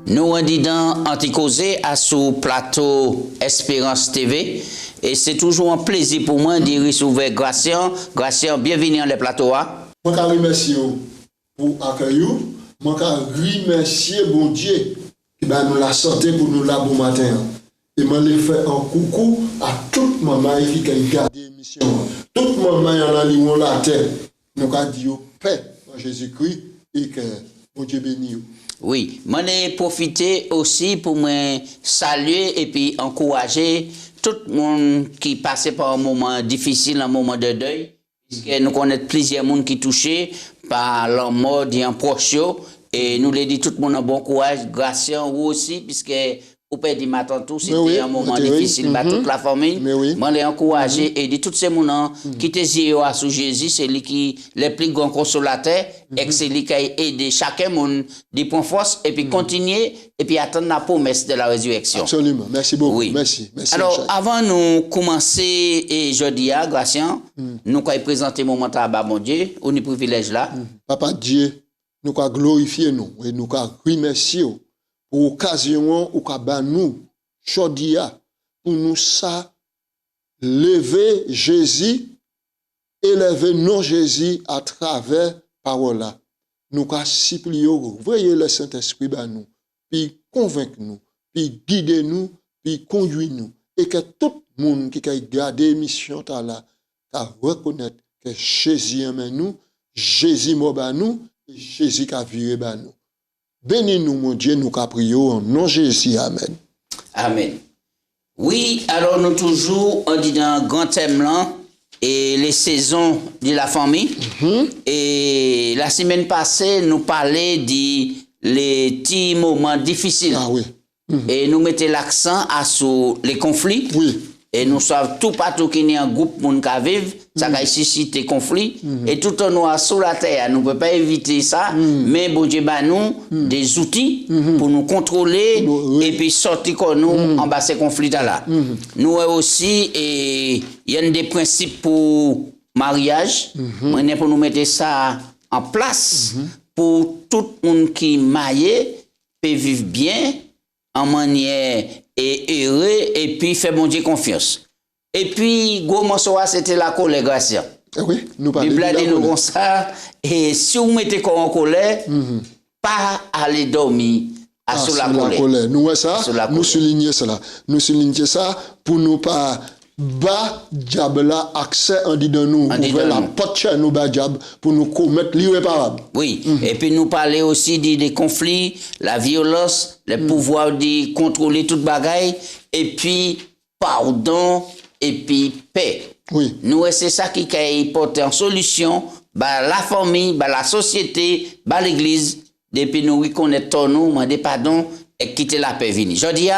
Nous rendons Anticausé à sous plateau Espérance TV et c'est toujours un plaisir pour moi de recevoir Gratien. Gratien, bienvenue dans le plateau. Je remercie pour accueillir. Je remercie bon Dieu qui nous la santé pour nous là bon matin. Et je le fais un coucou à toute maman qui a gardé l'émission. Toute maman qui a lié la terre. Nous avons dit paix en Jésus-Christ et que bon Dieu bénisse. Oui, je vais profiter aussi pour me saluer et puis encourager tout le monde qui passe par un moment difficile, un moment de deuil. Puisque nous connaissons plusieurs personnes qui sont touchés par la mort d'un proche. Et nous les dit tout le monde un bon courage, grâce à vous aussi, puisque vous pouvez dire matin tout, c'était un moment difficile pour toute la famille. Je les encourage et dit tous ces gens qui te disent sous Jésus, c'est lui qui les plus grands consolateurs et c'est lui qui a aidé chacun monde des points force et puis continuer et puis attendre la promesse de la résurrection. Absolument, merci beaucoup. Oui. Merci. Alors, avant de commencer, et jeudi, Gratien, nous allons présenter le moment à mon Dieu, on est privilège là. Papa Dieu, nous allons glorifier nous et nous allons remercier pour l'occasion où nous chodia pour nous ça lever Jésus, élever nos Jésus à travers parole là. Nous allons supplier, voyez le Saint-Esprit dans nous, puis convaincre nous, puis guider nous, puis conduire nous. Et que tout le monde qui a gardé l'émission là, reconnaître que Jésus aime nous, Jésus m'a nous, et Jésus a viré nous. Bénis-nous, mon Dieu, nous prions en nom de Jésus. Amen. Amen. Oui, alors nous toujours, on dit dans un grand thème là, et les saisons de la famille. Et la semaine passée, nous parlait des petits moments difficiles. Ah oui. Et nous mettons l'accent sur les conflits. Oui. Et nous savons tout partout qu'il y a un groupe qui vivre, ça va susciter des conflits. Et tout en nous sur la terre, nous ne pouvons pas éviter ça, mais bon Dieu, nous des outils pour nous contrôler et puis sortir comme nous en bas ces conflits-là. Nous aussi, il y a des principes pour mariage, pour nous mettre ça en place pour tout le monde qui est marié peut vivre bien en manière et heureux et puis fait bon Dieu confiance. Et puis gros morceau c'était la colère grâce. Oui, nous parlons de la colère. Comme ça et si vous mettez corps en colère, pas aller dormir sur la colère. Nous ça, nous soulignons cela. Nous soulignons ça pour nous pas bas diable accès en dit dans nous ouvrir la porte chez nous bas diable pour nous commettre l'irréparable. Oui, et puis nous parler aussi des conflits, la violence, le pouvoir de contrôler toute bagaille et puis pardon et puis paix. Oui. Nous c'est ça qui a porté en solution bah la famille, bah la société, bah l'église depuis nous reconnaître nous demander pardon et quitter la paix venir. Je dis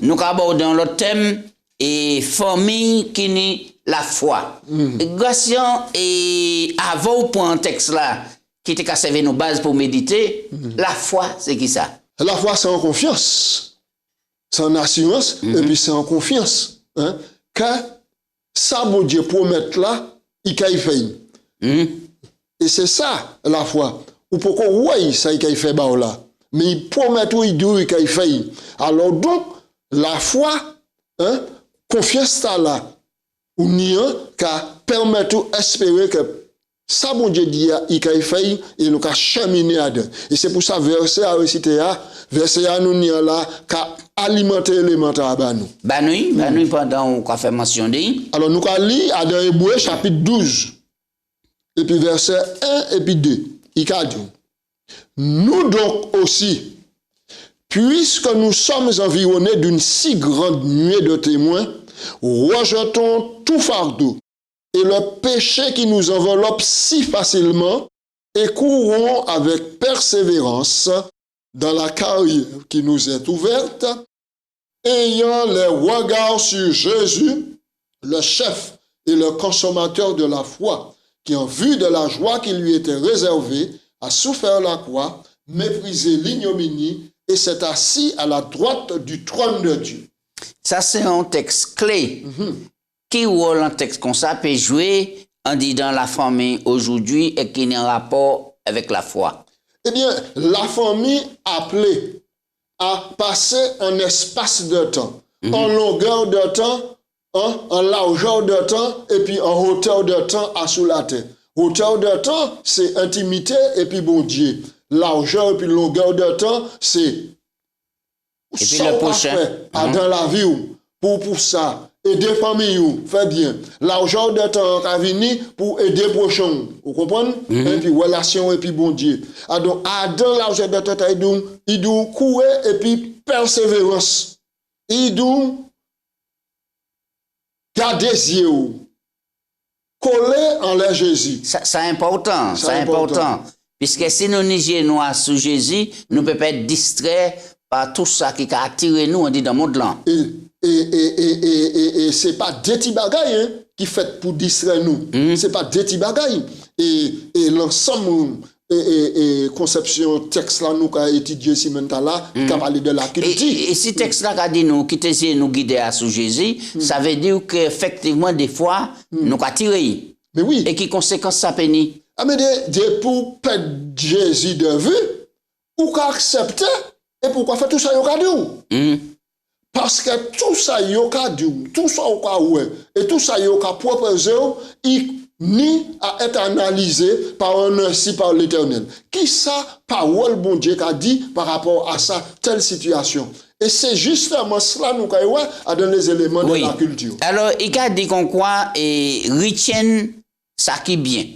nous abordons l'autre thème et famille qui nie la foi. Gratien et avant pour un texte là qui te servi nos bases pour méditer, la foi c'est qui ça? La foi c'est en confiance. C'est en assurance et puis c'est en confiance hein que ça bon Dieu promet là, il va faire. Et c'est ça la foi. Ou pourquoi oui ça il va faire là. Mais il promet tout il dit il va faire. Alors donc la foi hein confiance là, ou niant, car permet tout espérer que ça, bon Dieu dit, il a fait, et nous a cheminé à deux. Et c'est pour ça, verset à réciter, verset à nous niant là, car alimenter l'élémentaire à nous. Nous, pendant qu'on fait mention de. Alors, nous allons lire à dans Hébreux, chapitre 12, et puis verset 1 et puis 2. Il a dit, nous donc aussi, puisque nous sommes environnés d'une si grande nuée de témoins, rejetons tout fardeau et le péché qui nous enveloppe si facilement et courons avec persévérance dans la carrière qui nous est ouverte, ayant les regards sur Jésus, le chef et le consommateur de la foi, qui en vue de la joie qui lui était réservée, a souffert la croix, méprisé l'ignominie et s'est assis à la droite du trône de Dieu. Ça, c'est un texte clé. Qui rôle un texte comme ça peut jouer en disant la famille aujourd'hui et qui est en rapport avec la foi? Eh bien, la famille appelée à passer un espace de temps, en longueur de temps, en largeur de temps, et puis en hauteur de temps à sous la terre. Hauteur de temps, c'est intimité et puis bon Dieu. Largeur et puis longueur de temps, c'est et puis le prochain. Dans la vie pour ça. Aider famille, fait bien. Largeur de temps à venir pour aider prochain. Vous comprenez? Et puis relation et puis bon Dieu. Donc, dans largeur de temps, il doit courir et puis persévérance. Il doit garder les yeux. Coller en l'air Jésus. C'est important, c'est important. Puisque si nous nous sous Jésus, nous ne pouvons pas être distraits par tout ça qui a attiré nous dans le monde là. Et c'est pas des petits bagailles qui fait pour distraire nous. C'est pas des petits bagailles. Et l'ensemble conception texte là nous qu'a étudié si maintenant là qui a parlé de la culture. Et si texte là qu'a dit nous qui t'essaie nous guider à sous Jésus, ça veut dire qu'effectivement des fois nous qu'a tiré. Mais oui. Et qui conséquence ça péni? Ah mais pour perdre Jésus de vue ou qu'a accepter et pourquoi faire tout ça yo qu'a dit? Parce que tout ça yo qu'a dit, tout ça yo qu'a ouais et tout ça yo qu'a proposé il ni à être analysé par un ainsi par l'Éternel. Qui ça parole bon Dieu qu'a dit par rapport à ça telle situation? Et c'est justement cela nous qu'a à donner les éléments de la culture. Alors il a dit qu'on quoi et retienne ça qui bien.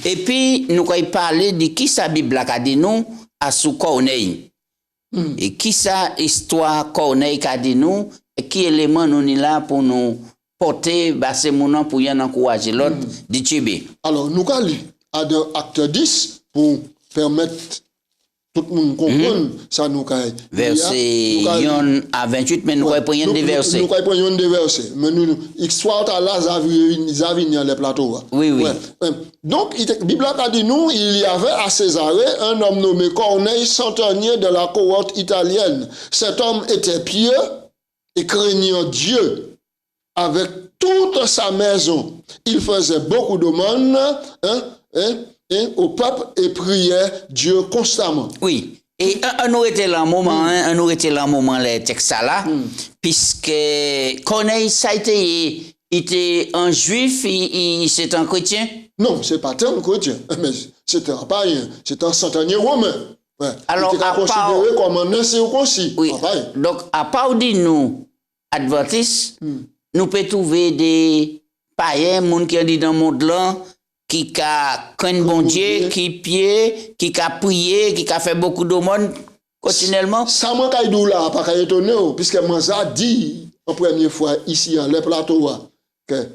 Et puis nous qu'a parlé de qui sa Bible a dit nous à sous Corneille. Et qui ça histoire Corneille qu'a dit nous et qui élément nous est là pour nous porter c'est mon nom pour y encourager l'autre du Tibé. Alors nous allons à acte 10 pour permettre tout le monde comprendre ça nous caille. Verset 1 à 28 mais nous allons prendre des versets. Nous allons prendre des versets. Mais nous histoire là Zavignan les plateaux. Oui. Donc la Bible a dit nous il y avait à Césarée un homme nommé Corneille, centenier de la cohorte italienne. Cet homme était pieux et craignant Dieu. Avec toute sa maison, il faisait beaucoup d'aumônes au peuple et priait Dieu constamment. Oui. Et on était là un moment, les textes là, puisque Corneille, ça a été, il était un juif, c'est un chrétien? Non, c'est pas un chrétien, mais c'est un païen, c'est un centenier romain. Ouais. Alors, il était considéré comme un ancien aussi. Oui. Donc, à part de nous, adventistes, nous pouvons trouver des païens, gens qui sont dans le monde là, qui craignent bon Dieu, qui pied, qui a prié, qui a fait beaucoup d'aumônes continuellement. Ça m'a dit là, pas étonné, puisque moi ça dit en première fois ici, en les plateaux, que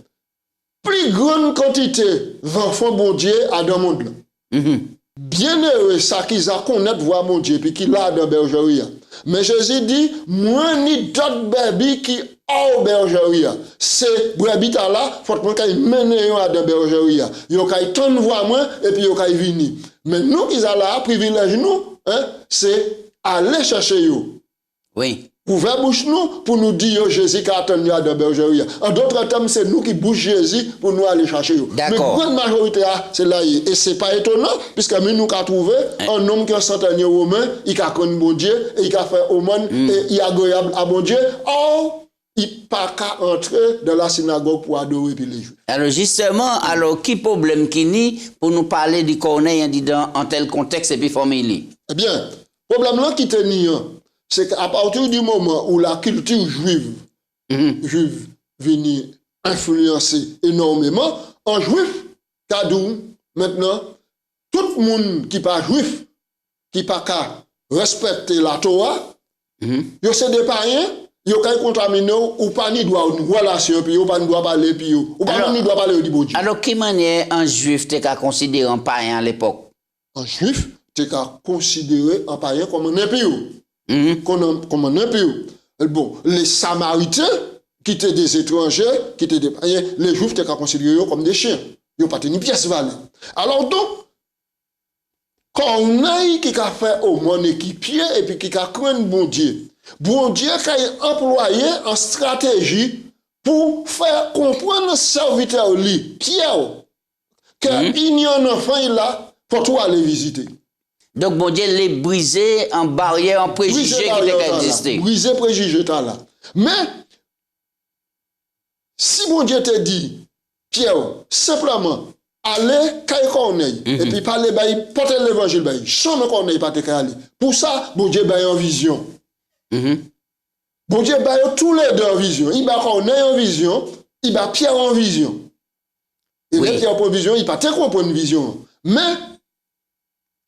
plus grande quantité d'enfants bon Dieu à dans le monde là. Bien heureux, ça qu'ils a connaître voir mon Dieu, puis qui l'a dans bergerie. Mais Jésus dit, moi ni d'autres bébés qui ont bergerie. C'est brebis là, faut que ils mènent à dans bergerie. Ils ont qu'à tendre voir moi et puis ils ont qu'à venir. Mais nous qui sommes là, privilège nous, c'est aller chercher eux. Oui. Ouvrir bouche nous pour nous dire Jésus qui a attendu à la bergerie. En d'autres termes, c'est nous qui bouge Jésus pour nous aller chercher. Mais la grande majorité, c'est là. Et ce n'est pas étonnant, puisque nous avons trouvé un homme qui est un centenier romain, il a connu bon Dieu, et il a fait aumône, et il est agréable à bon Dieu. Or, il n'a pas qu'à entrer dans la synagogue pour adorer les Juifs. Alors justement, qui problème qui n'y pour nous parler du Corneille en tel contexte et puis famille? Eh bien, le problème là qui tenait, c'est qu'à partir du moment où la culture juive vient influencer énormément, en juif, kadou, maintenant, tout le monde qui n'est pas juif, qui n'a pas qu'à respecter la Torah, c'est des païens, ils sont contaminés ou pas ni droit une relation, puis ou pas ni droit parler, puis ou pas ni droit parler du bon Dieu. Alors, quelle manière un juif t'es qu'à considérer un païen à l'époque? Un juif, t'es qu'à considérer un païen comme un impie. Comme un impie. Bon, les Samaritains, qui étaient des étrangers, qui étaient des païens, les Juifs étaient considérés comme des chiens. Ils n'ont pas tenu pièce valeur. Alors donc, Corneille qui a fait au mon équipier et puis qui a craint bon Dieu. Bon Dieu qui a employé en stratégie pour faire comprendre le serviteur lui, Pierre, qu'il y a un enfant là pour toi aller visiter. Donc, bon Dieu l'a brisé en barrière, en préjugé qui existait. Brisé préjugé là. Mais, si bon Dieu te dit, Pierre, simplement, allez, quand Corneille, et puis parler, porter l'évangile, chambre Corneille, pas te aller. Pour ça, bon Dieu, en vision. Bon Dieu, tous les deux en vision. Il va Corneille en vision, il va Pierre en vision. Et oui. Pierre en vision, il va te comprendre une vision. Mais,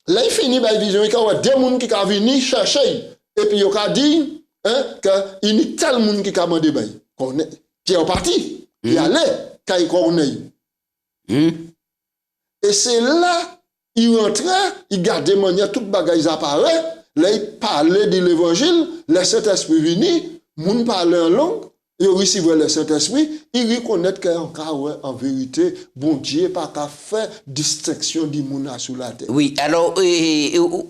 là, il finit par vision, il y a des gens qui sont venus chercher, et puis il a dit, qu'il y a tel monde qui a demandé, Pierre est parti, il allait, quand il Corneille. Et c'est là, il rentrait, il gardait manière, tout bagage apparaît, là, il parlait de l'évangile, le Saint-Esprit venu, moun parlait en langue, il recevait le Saint-Esprit, il reconnaît qu'en vérité, bon Dieu pas qu'à faire distinction du monde sur la terre. Oui, alors,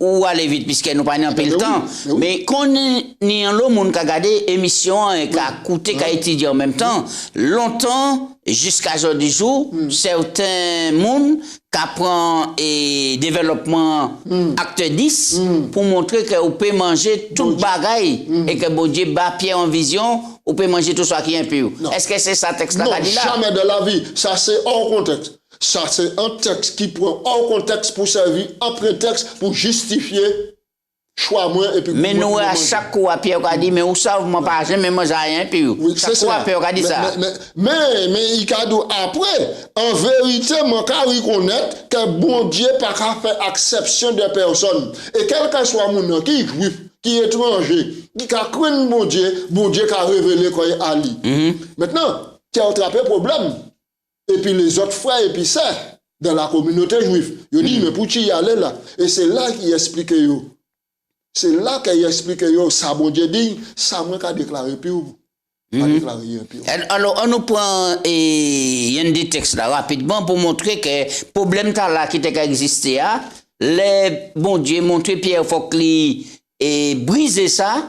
où aller vite, puisque nous pas peu le temps, mais quand ni un lot monde qui a regardé émission et qui a coûté, qui a étudié en même temps, longtemps, jusqu'à aujourd'hui jour, certains monde qui apprend et développement acte 10 pour montrer que vous pouvez manger toute bagaille et que bon Dieu bat pied en vision, vous pouvez manger tout ça qui est impur. Est-ce que c'est ça texte là? Non, jamais de la vie. Ça c'est hors contexte. Ça c'est un texte qui prend hors contexte pour servir un prétexte pour justifier choix moins et puis. Mais nous à chaque coup à Pierre a dit mais où ça vous m'en pas jamais manger rien impur. Chaque fois Pierre a dit ça. Mais il a dit après en vérité mon cas reconnaître que bon Dieu pas qu'à faire exception de personnes et quel que soit mon qui est juif, qui est étranger, qui a cru bon Dieu a révélé quoi Ali. Maintenant, qui a attrapé problème et puis les autres frères et puis sœurs dans la communauté juive, ils disent mais pour y aller là et c'est là qu'il explique yo. C'est là qu'il explique que ça, bon Dieu dit, ça moi qu'a déclaré pire. Alors, on nous prend un des textes là rapidement pour montrer que le problème là qui existé, les bon Dieu montré Pierre Focli et briser ça,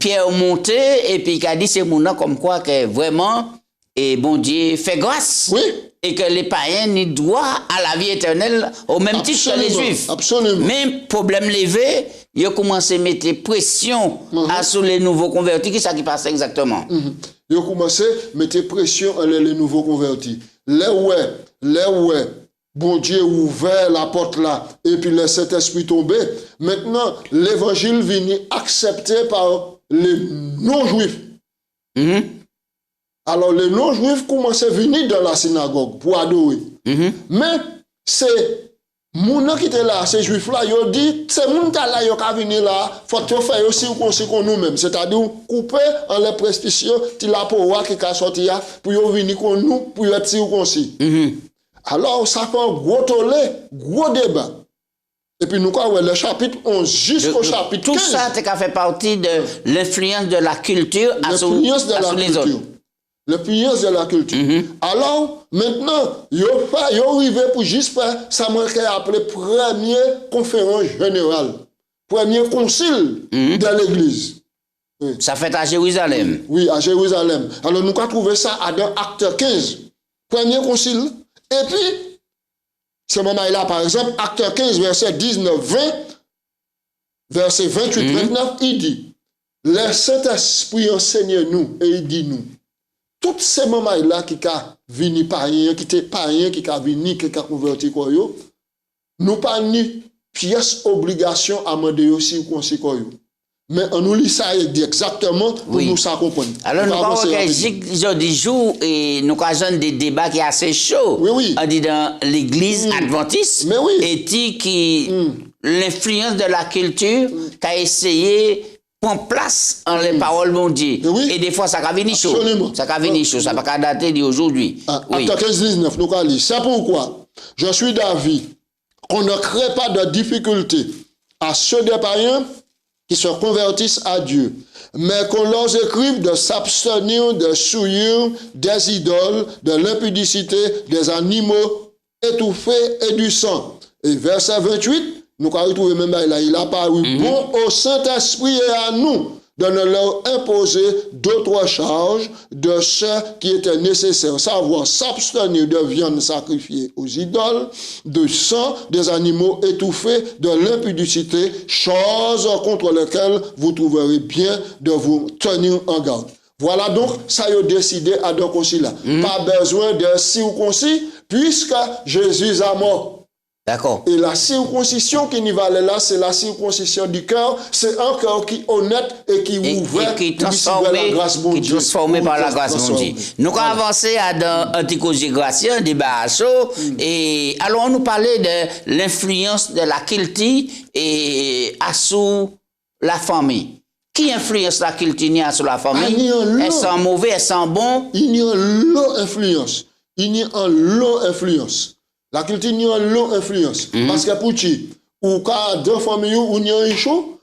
Pierre monté et puis il a dit c'est mon nom comme quoi que vraiment, et bon Dieu fait grâce. Oui. Et que les païens n'y droit à la vie éternelle au même titre que les juifs. Absolument. Mais problème levé, il a commencé à mettre pression sur les nouveaux convertis. Qu'est-ce qui passe exactement? Il a commencé à mettre pression sur les nouveaux convertis. Là où bon Dieu ouvert la porte là, et puis le Saint-Esprit tombé. Maintenant, l'évangile vient accepté par les non-juifs. Alors, les non-juifs commencent à venir dans la synagogue pour adorer. Mais c'est moun qui était là, ces juifs-là, ils ont dit, c'est moun qui là, ils ont venir là, faut te faire aussi qu'on nous-mêmes. C'est-à-dire, couper en les prescriptions, tu la pour qui a sorti là, pour venir qu'on nous, pour être si qu'on si. Alors, ça fait un gros tollé, gros débat. Et puis, nous, le chapitre 11 jusqu'au chapitre 15. Tout ça, ça fait partie de l'influence de la culture à les autres. L'influence de la culture. Alors, maintenant, ils ont arrivé pour juste faire ça qui est appelé première conférence générale, premier concile de l'Église. Oui. Ça fait à Jérusalem. Oui, à Jérusalem. Alors, nous avons trouvé ça dans Acte 15, premier concile. Et puis, ce moment-là, par exemple, Acte 15, verset 19, 20, verset 28, 29, il dit, le Saint-Esprit enseigne nous et il dit nous. Tous ces moments-là qui a venu païen, qui était païen, qui a venu, qui a converti quoi yo, nous pas ni pièce obligation à demander aussi ou qu'on sait quoi yo. Mais on nous lit ça exactement pour nous ça comprendre. Alors nous avons des jours et nous avons des débats qui sont assez chauds. On dit dans l'église adventiste et qui l'influence de la culture qui a essayé prend place en les paroles mon Dieu. Et des fois, ça va venir chaud. Ça va venir chaud. Ça va pas dater d'aujourd'hui. Acte 15, 19, nous allons lire. C'est pourquoi je suis d'avis qu'on ne crée pas de difficultés à ceux des païens qui se convertissent à Dieu, mais qu'on leur écrive de s'abstenir de souillure, des idoles, de l'impudicité, des animaux étouffés et du sang. Et verset 28, nous avons retrouvé même là, il a paru bon au Saint-Esprit et à nous de ne leur imposer d'autres charges de ce qui était nécessaire, savoir s'abstenir de viande sacrifiée aux idoles, de sang des animaux étouffés, de l'impudicité, choses contre lesquelles vous trouverez bien de vous tenir en garde. Voilà donc, ça y a décidé à donc aussi là. Pas besoin de circoncis, puisque Jésus a mort. D'accord. Et la circoncision qui n'y valait là, c'est la circoncision du cœur. C'est un cœur qui est honnête et qui est ouvert, et qui est transformé par la grâce de Dieu. Nous avons avancé dans Anticosie Gracia, débat chaud, et allons nous parler de l'influence de la culture et sur la famille. Qui influence la culture sur la famille? Est-ce un mauvais, est-ce un bon? Il y a une longue influence. Il y a une longue influence. La culture a une longue influence. Parce que pour qui, ou quand deux familles, où il y a un chou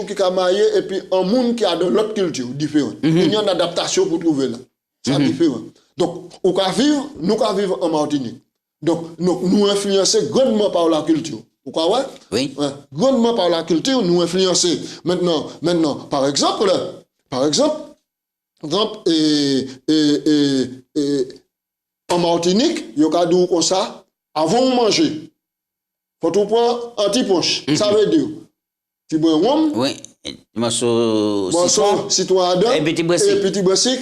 qui a marié et puis un monde qui a de l'autre culture différente. Il y a une adaptation pour trouver là. C'est différent. Donc, nous vivons en Martinique. Donc, nous influencer grandement par la culture. Pourquoi ouais? Oui. Ouais. Grandement par la culture, nous influencer. Maintenant, par exemple, en Martinique, il y a des gens comme ça. Avant de manger, faut tout prendre un petit punch. Ça veut dire, tu bois un rhum, morceau citron et petit brassic.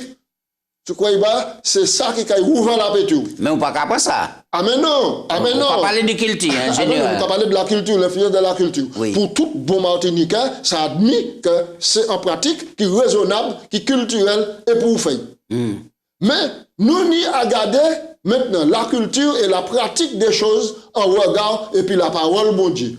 Tu crois que c'est ça qui a ouvert l'appétit. Mais on ne peut pas faire ça. Ah mais non, On ne peut pas parler de culture, ingénieur. On peut parler de la culture, l'influence de la culture. Oui. Pour tout bon Martiniquais, ça admet que c'est en pratique qui est raisonnable, qui est culturel et pour faire. Mais nous n'y à garder maintenant la culture et la pratique des choses en regard et puis la parole bon Dieu.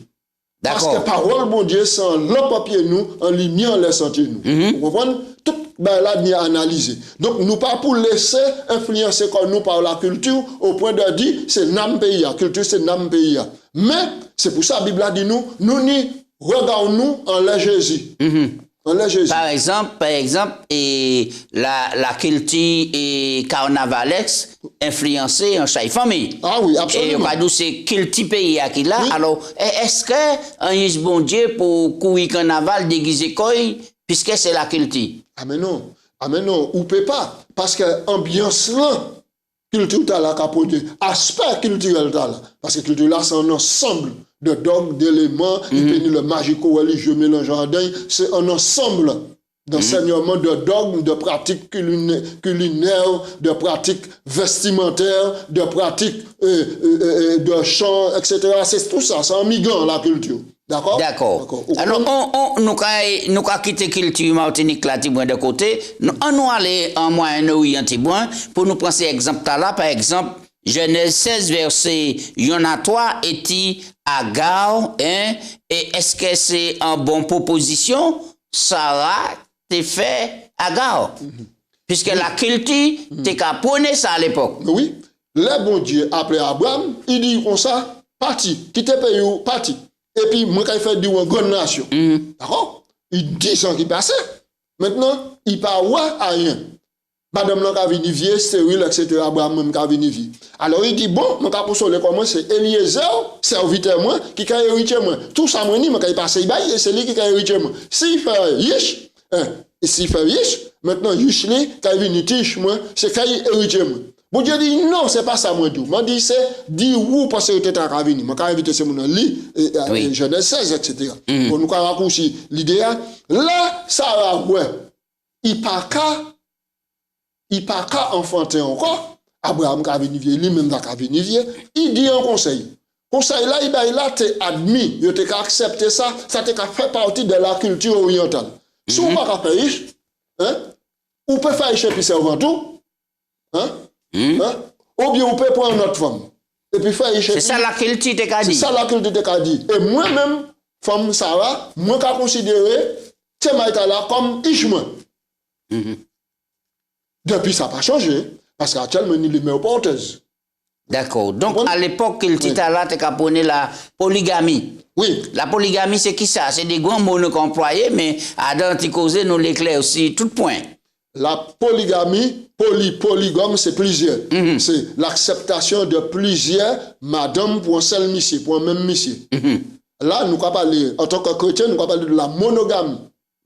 Parce que parole bon Dieu, c'est en papier nous, en lumière les sentir nous. Vous comprenez? Tout là ni analyser. Donc nous pas pour laisser influencer comme nous par la culture au point de dire c'est nam pays, culture c'est nam pays. Mais c'est pour ça la Bible a dit nous n'y regardons nous en la Jésus. Par exemple, et la culture et carnavalex influencé en chaque famille. Ah oui, absolument. Et on va dire c'est culture pays qui là. Oui. Alors, est-ce que un bon Dieu pour courir carnaval déguisé quoi, puisque c'est la culture? Ah mais non, ou peut pas, parce que ambiance là, culture t'as là capoté, aspect culturel t'as là, parce que culture là c'est un ensemble de dogmes, d'éléments, et puis le magico-religieux mélangeant, c'est un ensemble d'enseignements, de dogmes, de pratiques culinaires, de pratiques vestimentaires, de pratiques de chants, etc. C'est tout ça, c'est un migrant la culture. D'accord? D'accord. Alors, nous avons quitté la culture Martinique là, de côté, nous allons aller en Moyen-Orient pour nous prendre exemple là, par exemple, Genèse 16, verset 1 à 3, et Agar, hein, et est-ce que c'est une bonne proposition? Sarah t'a fait Agar. Puisque la culture, t'es qu'à prôner ça à l'époque. Oui. Le bon Dieu appelé Abraham, il dit comme ça, parti, quitte pays ou parti. Et puis, moi, quand il fait une grande nation. D'accord? Il dit ça qui passe. Maintenant, il parle à rien. Madame là qui vient vieux, stérile, etc. Abraham même qui vient vieux. Alors il dit bon, mon cap pour soler comment c'est Eliezer, serviteur moi, qui a hérité moi. Tout ça moi ni moi quand il passe il bail, c'est lui qui a hérité moi. S'il fait yish, et s'il fait yish, maintenant yish li, quand il vient tiche moi, c'est quand il hérité moi. Bon Dieu dit non, c'est pas ça moi tout. Moi dit c'est dit où parce que tu as venir. Moi quand invité c'est mon lit Genèse 16 etc. Pour nous raccourcir l'idée là ça va ouais. Il pas qu'à enfanter encore. Abraham qui a venu vieux, lui-même qui a venu vieux, il dit un conseil. Conseil là, il a été admis, il a accepté ça, ça a fait partie de la culture orientale. Si on ne peut pas faire, on peut faire échapper avant tout, ou bien on peut prendre notre femme. Et puis faire échapper. C'est ça la culture de Kadi. C'est ça la culture de Kadi. Et moi-même, femme Sarah, moi qui considéré, c'est là comme Ishmael. Depuis, ça n'a pas changé, parce qu'actuellement, il est meilleur porteuse. D'accord. Donc, à l'époque, il était là, tu as la polygamie. Oui. La polygamie, c'est qui ça? C'est des grands mots qu'on employait, mais à Danticosé, nous l'éclaire aussi, tout point. La polygamie, polygame, c'est plusieurs. C'est l'acceptation de plusieurs madame pour un seul monsieur, pour un même monsieur. Là, nous allons parler, en tant que chrétien, nous allons parler de la monogamie.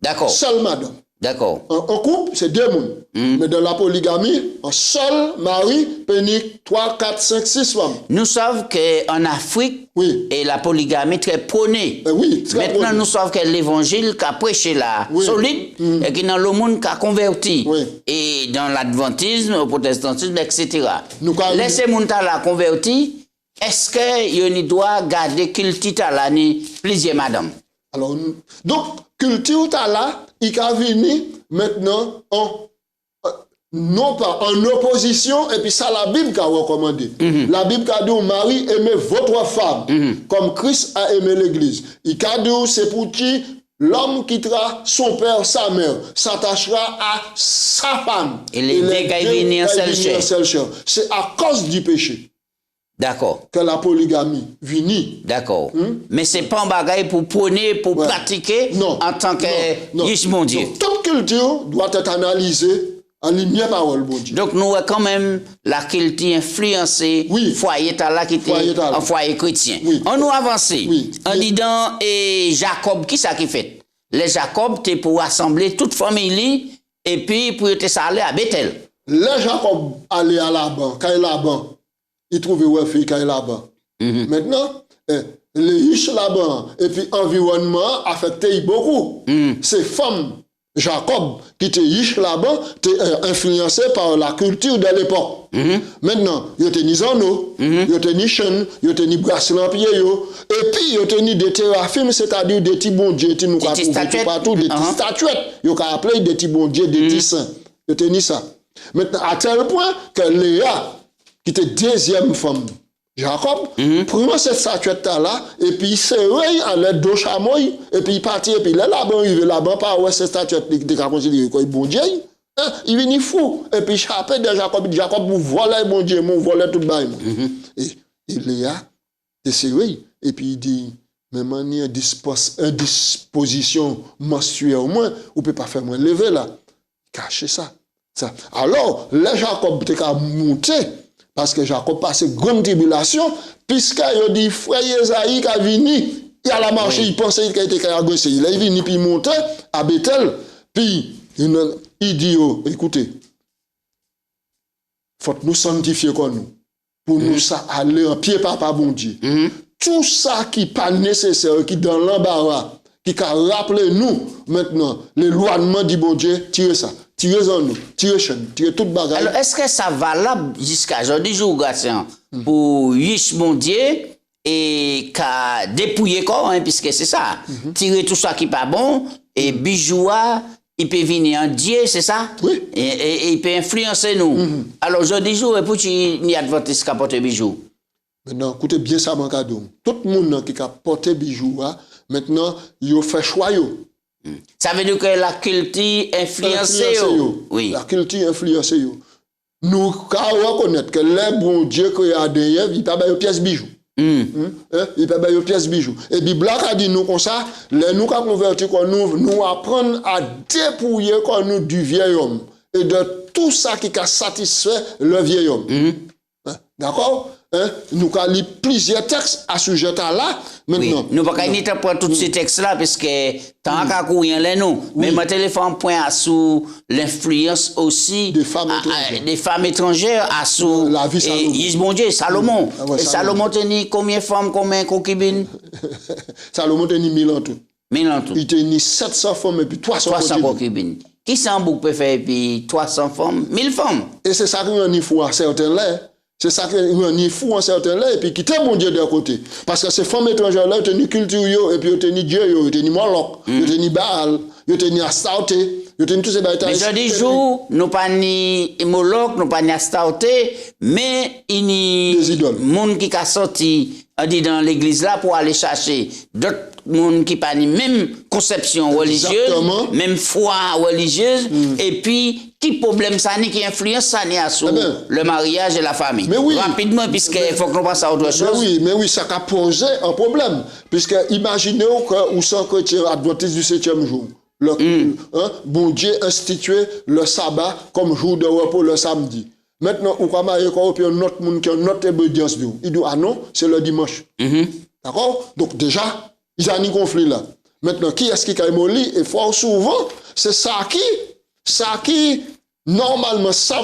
D'accord. Seul madame. D'accord. En couple, c'est 2 personnes. Mais dans la polygamie, un seul mari peut nier 3, 4, 5, 6 femmes. Nous savons qu'en Afrique, Oui. et la polygamie est très prônée. Oui, très Maintenant, prônée. nous savons que l'évangile qui a prêché là, Oui. solide, et qui dans le monde qui a converti. Oui. Et dans l'adventisme, au protestantisme, etc. Nous, quand- Laissez mon la converti, est-ce que doit garder culte là, ni plusieurs madame? Alors, donc, culture là, il a venu maintenant non pas en opposition, et puis ça la Bible a recommandé. La Bible a dit au mari, aimez votre femme, comme Christ a aimé l'église. Il a dit, c'est pour qui l'homme quittera son père, sa mère, s'attachera à sa femme. Et les deux qui viennent en seule chair. C'est à cause du péché D'accord. que la polygamie vient. D'accord. Mais c'est pas un bagage pour prôner, pour Ouais. pratiquer Non. en tant que Non. Yes, mon Dieu. Donc, toute culture doit être analysée en lumière parole, bon Dieu. Donc, nous avons quand même la culture influencée, Oui. foyer là qui était Foyer là. un foyer chrétien. Oui. On nous avance. Oui. En disant, et Jacob, qui ça qui fait? Les Jacob, c'était pour assembler toute famille et puis pour être salé à Bethel. Les Jacob allaient à Laban, quand Laban, il trouvait une fille quand Laban. Maintenant, les riches Laban, et puis environnement affecté beaucoup. Ces femmes, Jacob, qui étaient riches Laban, étaient influencés par la culture de l'époque. Maintenant, ils étaient ni anneaux, ils étaient ni chaînes, ils étaient ni bracelets en pied, et puis ils étaient ni des téraphimes, c'est-à-dire des petits bons dieux, nous Des petites statuettes. partout, des petites statuettes. Ils ont appelé des petits bons dieux, des petits saints. Ils étaient ni ça. Maintenant, à tel point que Léa, qui était deuxième femme, Jacob, prend cette statuette-là, et puis il se réveille à l'aide de chameau, et puis il partit, et puis là, là-bas, il là-bas, par où cette statuette, il a considéré comme bon Dieu, il vient fou, et puis chapé de Jacob, vous volez mon Dieu, vous volez tout le bail. Et Léa, il se réveille, et puis il dit, mais manière disposition menstruelle au moins, vous ne pouvez pas faire moins lever là, cachez ça. Alors, les Jacob étaient monté parce que Jacob passait grande tribulation, puisqu'il dit frère Esaïe qui a venu, il a la marché, il pensait qu'il était agressé. Il est venu, puis il montait à Bethel, puis il dit, écoutez, il faut nous sanctifier comme nous, pour nous ça aller en pied papa bon Dieu. Tout ça qui n'est pas nécessaire, qui est dans l'embarras, qui a rappelé nous maintenant, l'éloignement du bon Dieu, tirez ça. Tirez en nous, tirez chaîne, tirez toute bagarre. Alors, est-ce que ça valable jusqu'à aujourd'hui, garçon, pour Yish mon Dieu et qu'à dépouiller corps, hein, puisque c'est ça, tirer tout ça qui n'est pas bon, et bijoua, il peut venir en Dieu, c'est ça? Oui. Et il peut influencer nous. Alors, aujourd'hui, et pour qui n'y a advertise qu'à porter bijou? Maintenant, écoutez bien ça, mon cadeau. Tout le monde qui a porté bijoux, maintenant, il fait choix. Ça veut dire que la culture influencée. Oui. La culture influencée. Nous reconnaître que les bons dieux qui ont derrière, ils ne peuvent pas faire pièces bijoux. Ils ne peuvent pas faire pièces bijoux. Et puis, Black a dit nous comme ça, les nous qui convertis, nous apprenons à dépouiller nous du vieil homme et de tout ça qui a satisfait le vieil homme. D'accord? Nous avons lu plusieurs textes à ce sujet-là. Maintenant, nous ne pouvons pas prendre tous ces textes-là parce que tant qu'à courir les nous. Mais mon téléphone point sous l'influence aussi des femmes étrangères à sous la vie Salomon. Bon Dieu, Salomon. Et Salomon tenait combien de femmes, combien de concubines? Salomon tenait 1000 en tout. 1000 en tout. Il tenait 700 femmes et puis 300 concubines. Qui s'en boucle peut faire puis 300 femmes, 1000 femmes? Et c'est ça qu'on y faut à certains là. C'est ça qu'on y faut en certains là, et puis quitter mon Dieu d'un côté. Parce que ces femmes étrangères-là, ils ont culture, et puis ils ont Dieu, ils ont Moloch, ils ont Baal, ils ont Astarté, ils ont tous ces batailles. Mais je dis, jour, nous pas ni Moloch, nous pas ni Astarté, mais il y a des gens qui sont sortis dans l'église là pour aller chercher d'autres gens qui pas ni même conception religieuse, même foi religieuse, et puis qui problème ça ni qui influence ça ni à le mariage et la famille. Mais oui. Rapidement, puisqu'il faut que nous passions à autre chose. Mais oui, ça a posé un problème. Puisque imaginez que vous sont chrétiens adventistes du 7e jour. Bon Dieu institué le sabbat comme jour de repos le samedi. Maintenant, on va marier avec un autre monde qui a une autre obédience. Il dit, ah non, c'est le dimanche. D'accord? Donc déjà, Il y a un conflit là. Maintenant, qui est-ce qui a molli? Et fort souvent, c'est ça qui, normalement, ça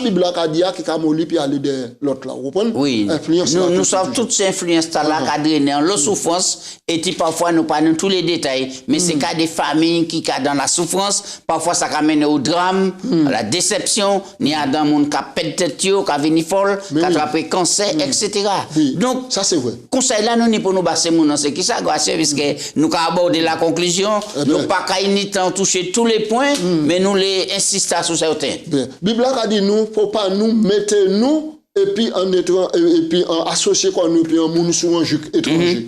Bible a dit qui a molli puis aller de l'autre là. Vous comprenez? Oui. Nous sommes toutes ces influences là qui drainent la souffrance et puis parfois nous parlons tous les détails. Mais c'est cas des familles qui sont dans la souffrance. Parfois ça amène au drame, à la déception. Il y a dans le monde qui a pété tête, qui a venu folle, qui a attrapé cancer, etc. Oui. Donc, ça c'est vrai. Conseil là, nous pour nous basser mon c'est qui ça, puisque nous avons abordé la conclusion. Nous pas ni temps toucher tous les points, mais nous les insistons sur certains. Bible a dit nous, faut pas nous mettre nous et puis en associer quoi nous puis en monde sur un juge étranger.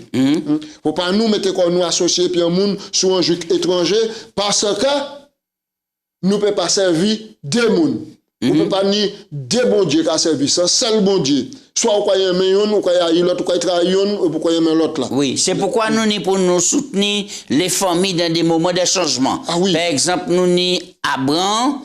Faut pas nous mettre quoi nous associer puis en monde sur un juge étranger parce que nous peut pas servir des monde. On peut pas ni des bon Dieu qui servi ça, seul bon Dieu. Soit on croit aimer yon, on croit l'autre, on croit trahir yon, ou pourquoi aimer l'autre là. Oui, c'est pourquoi nous ni pour nous soutenir les familles dans des moments de changement. Ah oui. Par exemple, nous ni Abraham,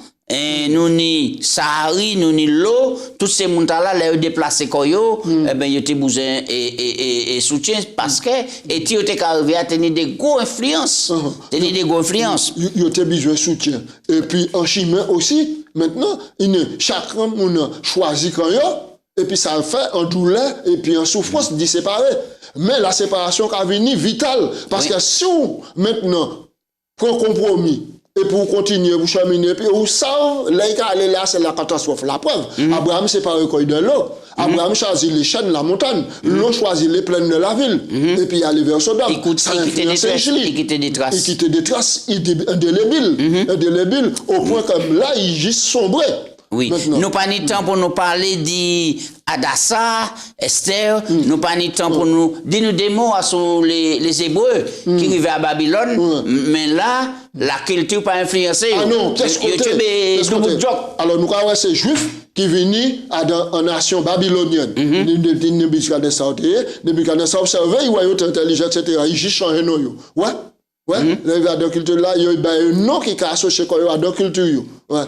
nous ni Sahari, nous ni l'eau, tous ces montants-là, les déplacés koyo, eh ben, ils ont besoin et soutien parce que, et tu es arrivé à tenir des grosses influences. Tenir des grosses influences. Ils ont besoin de soutien. Et puis, en chemin aussi, maintenant, chacun a choisi quand et puis ça fait en douleur et puis en souffrance d'y séparer. Mais la séparation qui venu vitale. Parce que si on, maintenant, prend compromis, et pour continuer, vous cheminer, puis vous savez, là, c'est la catastrophe. La preuve, Abraham séparé de l'eau. Abraham choisit les chaînes de la montagne. L'eau choisit les plaines de la ville. Et puis il allait vers Sodome. Il quittait des traces. Il quittait des traces indélébiles. Au point que là, il juste sombré. Oui, nous pas ni temps pour nous parler d'Adassa, Esther, nous pas ni temps pour nous dire des mots sur les Hébreux qui arrivaient à Babylone, mais là, la culture pas influencée. Ah non, qu'est-ce que alors nous avons ces Juifs qui viennent en nation babylonienne. Nebuchadnezzar observé, il voit intelligent, etc. Il juste changé nos. Ouais. La culture là, il y a un nom qui est associé à la culture. Ouais.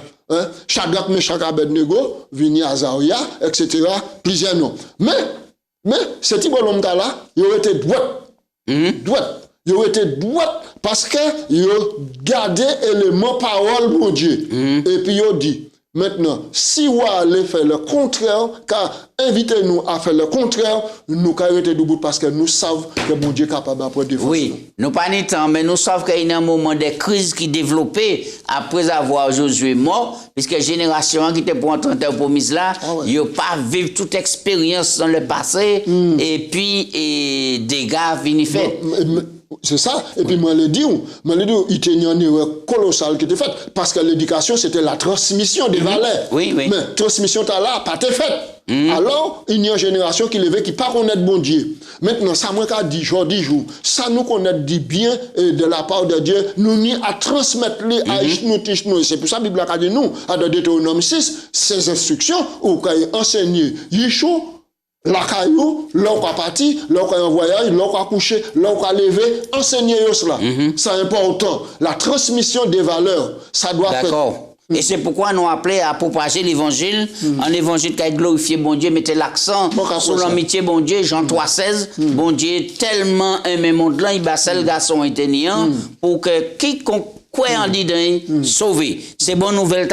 Shadrach, Meshach, Abednego, Vini, Azaria, etc. Plusieurs noms. Mais, ce type de homme là, il aurait été droit. Il aurait été droit parce que il a gardé l'élément parole pour Dieu. Et puis il a dit, maintenant, si vous allez faire le contraire, car invitez-nous à faire le contraire, nous arrêtons debout parce que nous savons que mon Dieu est capable d'apprendre des forces. Oui, nous pas ni temps, mais nous savons qu'il y a un moment de crise qui développé après avoir Josué mort, puisque la génération qui était pour entendre promise là, il n'a pas vécu toute expérience dans le passé, et puis dégâts viennent faire. C'est ça. Et puis, moi, je le dis, il y a une erreur colossale qui était faite. Parce que l'éducation, c'était la transmission des valeurs. Oui. Mais transmission, là, pas été faite. Alors, il y a une génération qui levait, qui ne connaît pas bon Dieu. Maintenant, ça m'a dit jour, ça nous connaît dit bien de la part de Dieu, nous n'y à transmettre les à nous. C'est pour ça que la Bible a dit nous, à Deutéronome 6, ces instructions, où qu'on enseigné Yeshua, la caillou, l'on a parti, l'on a un voyage, l'on a couché, l'on a levé, enseigner cela. C'est important. La transmission des valeurs, ça doit faire. D'accord. Et c'est pourquoi nous appelons à propager l'évangile. Un évangile qui a glorifié bon Dieu, mettez l'accent sur l'amitié bon Dieu, Jean 3,16. Bon Dieu tellement aimé monde là, il bat seul garçon éteignant pour que quiconque quoi en dit sauvé. C'est bonne nouvelle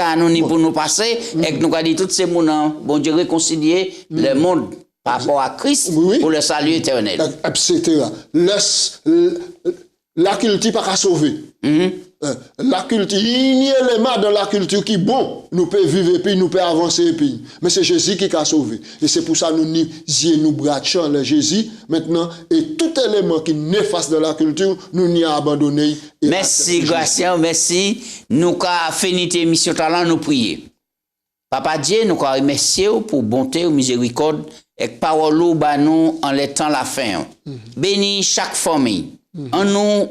pour nous passer et que nous avons dit tous ces mots, bon Dieu réconcilier le monde par rapport à Christ pour le salut éternel. Etc. La culture pas qu'à sauver. La culture, il y a un élément dans la culture qui est bon, nous pouvons vivre et puis nous pouvons avancer et puis. Mais c'est Jésus qui a sauvé. Et c'est pour ça que nous bratchons le Jésus maintenant et tout élément qui est néfaste de la culture, nous n'y avons abandonné. Merci, Gracien, merci. Nous avons fini cette émission, nous prions. Papa Dieu, nous remercions pour bonté ou miséricorde et parole nous en les temps la fin. Bénis chaque famille. En nous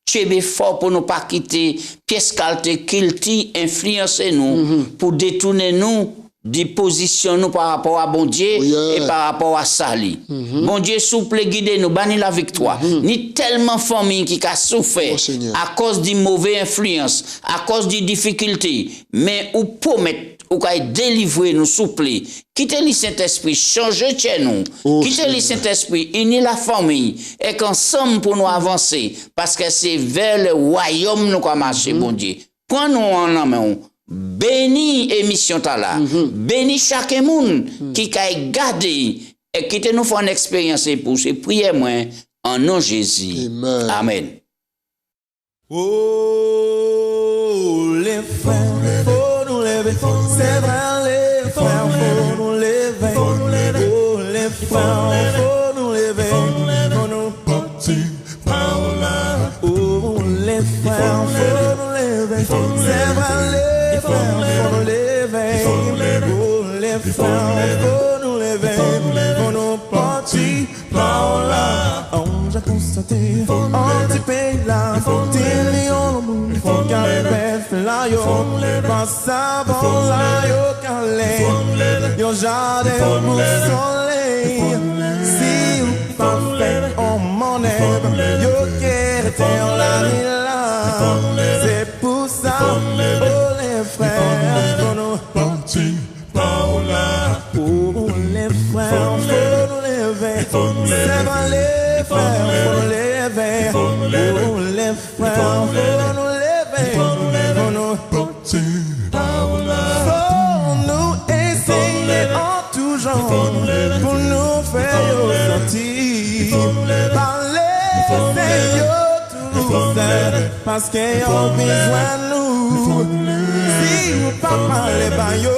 tuer fort pour ne pas quitter pièce qualité qui influencer nous pour détourner nous des positions nous par rapport à bon Dieu et par rapport à Sali. Bon Dieu souple guider nous bannir la victoire. Ni tellement famille qui a souffert à cause d'une mauvaise influence, à cause des difficultés, mais ou promettre ou délivrer nous souple Quittez le Saint-Esprit, changez chez nous. Quittez le Saint-Esprit, unis la famille, et qu'ensemble pour nous avancer, parce que c'est vers le royaume nous qu'on marche, bon Dieu. Prends-nous en main. Bénis émission là. Bénis chaque monde qui a gardé et qui nous fait une expérience pour ces prières moi en nom de Jésus. Amen. Oh, les frères, faut nous lever. C'est vrai, les frères, faut nous lever. Oh, les frères, faut nous lever. Faut nous partir par là. Oh, les frères, faut nous lever. C'est vrai, les frères, faut nous lever. Oh, les frères, faut nous lever. Faut nous partir par là. J'ai constaté, en du pays là, des millions de monde, faut qu'elle pèse là, yo, passe avant là, yo, calé, yo, jardin pour soleil, si ou pas fait, on m'en aime, yo, qu'était la vie là, c'est pour ça, oh, les frères, faut nous partir par là, oh, les frères, faut nous lever, c'est pas les frères, faut nous lever. Oh, les frères, faut nous lever. Faut nous partir par là. Faut nous essayer en tout genre pour nous faire sortir. Parler, c'est yo tout seul parce qu'ils ont besoin de nous. Si vous pas parlez, bah yo,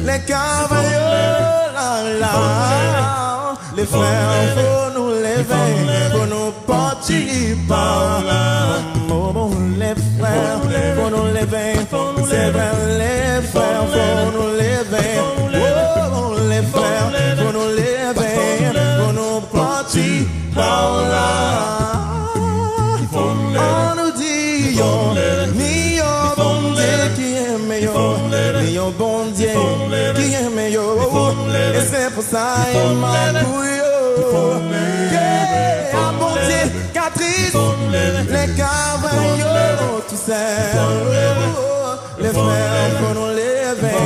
les cavaliers, là, là. Les frères, faut nous lever, faut nous partir par là. Oh, les frères, faut nous lever, c'est vrai, les frères, faut nous lever. Oh, les frères, faut nous lever, faut nous partir par là. On nous dit, yo, ni yo, bon Dieu qui est meilleur, ni yo, bon Dieu qui est meilleur. Et c'est pour ça, il m'a bouillé. Un bon Dieu, Catrice, les cavaliers, tout ça. Les frères, faut nous lever,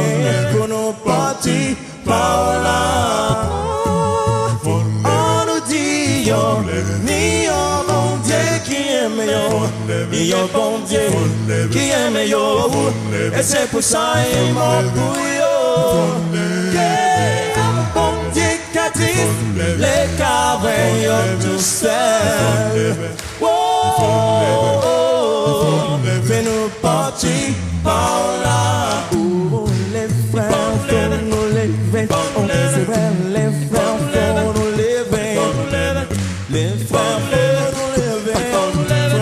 faut nous partir par là. On nous dit, yo, ni yo, bon Dieu qui est meilleur, ni yo, bon Dieu qui est meilleur. Et c'est pour ça, il m'a bouillé. Les cavaliers tout seuls. Fais-nous partir par là. Oh, les frères, faut nous lever. Oh, c'est vrai, les frères, faut nous lever. Les frères, faut nous lever. Faut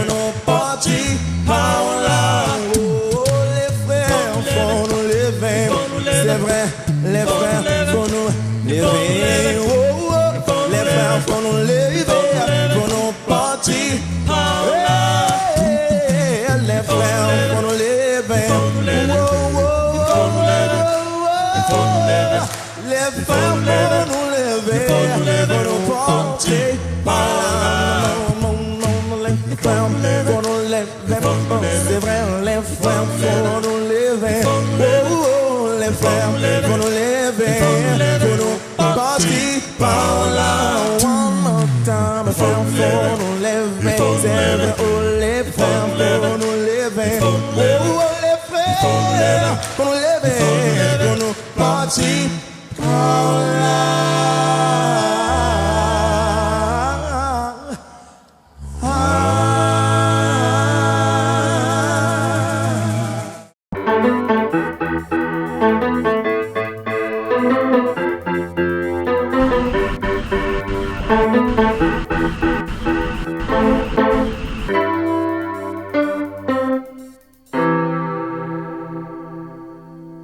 nous partir par là. Oh, les frères, faut nous lever. C'est vrai, les frères, faut nous lever. Pour nous lever, pour nous partir. Les frères, pour nous lever. Les frères, pour nous lever, pour nous partir. Les frères, pour nous lever. C'est vrai, les frères, pour nous lever. Les frères, pour nous lever, pour nous partir par là. Mes frères, faut nous lever, c'est vrai, oh les frères, faut nous lever, oh les frères, faut nous lever, pour nous partir par là.